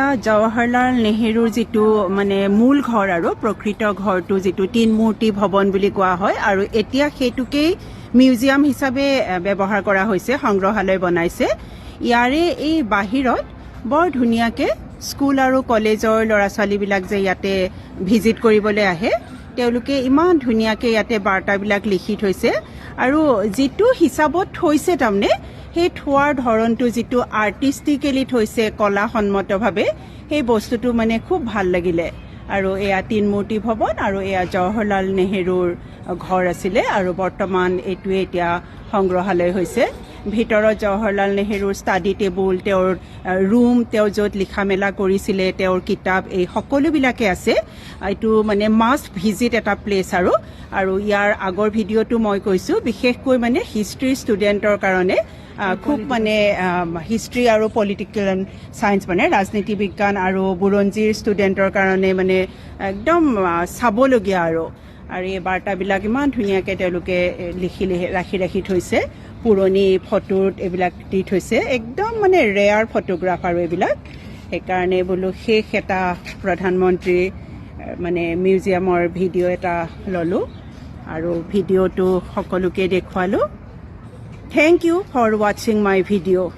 এয়া জৱাহৰলাল নেহেৰুৰ যেটো মানে মূল ঘৰ আৰু প্ৰকৃত ঘৰটো যেটো তিন মূৰ্তি ভৱন বুলি কোৱা হয় আৰু এতিয়া হেতুকেই মিউজিয়াম হিচাপে ব্যৱহাৰ কৰা হৈছে সংগ্ৰহালয় বনাইছে ইয়াৰে এই বাহিৰত বৰ ধুনীয়াকে স্কুল আৰু কলেজৰ ল'ৰা ছোৱালীবিলাক যে ইয়াতে ভিজিট কৰিবলৈ আহে তেওঁলোকে ইমান ধুনীয়াকে ইয়াতে বাৰ্তাবিলাক লিখি থৈছে আৰু যেটো হিচাপত থৈছে তাৰমানে সেই থোৱাৰ ধৰণটো যেটো আৰ্টিষ্টিকেলি থৈছে কলাসন্মতভাৱে সেই বস্তুটো মানে খুব ভাল লাগিলে আৰু এয়া তিন মূৰ্তি ভৱন আৰু এয়া জৱাহৰলাল নেহেৰুৰ ঘৰ আছিলে আৰু বৰ্তমান এইটোৱে এতিয়া সংগ্ৰহালয় হৈছে ভিতৰত জৱাহৰলাল নেহেৰুৰ ষ্টাডি টেবুল তেওঁৰ ৰুম তেওঁ য'ত লিখা মেলা কৰিছিলে তেওঁৰ কিতাপ এই সকলোবিলাকে আছে এইটো মানে মাষ্ট ভিজিট এটা প্লেচ আৰু ইয়াৰ আগৰ ভিডিঅ'টো মই কৈছোঁ বিশেষকৈ মানে হিষ্ট্ৰী ষ্টুডেণ্টৰ কাৰণে খুব মানে হিষ্ট্ৰী আৰু পলিটিকেল সায়েন্স মানে ৰাজনীতি বিজ্ঞান আৰু বুৰঞ্জীৰ ষ্টুডেণ্টৰ কাৰণে মানে একদম চাবলগীয়া আৰু এই বাৰ্তাবিলাক ইমান ধুনীয়াকৈ তেওঁলোকে ৰাখি থৈছে পুৰণি ফটোত এইবিলাক দি থৈছে একদম মানে ৰেয়াৰ ফটোগ্ৰাফ আৰু এইবিলাক সেইকাৰণে বোলো শেষ এটা প্ৰধানমন্ত্ৰী মানে মিউজিয়ামৰ ভিডিঅ' এটা ল'লোঁ আৰু ভিডিঅ'টো সকলোকে দেখুৱালোঁ Thank you for watching my video.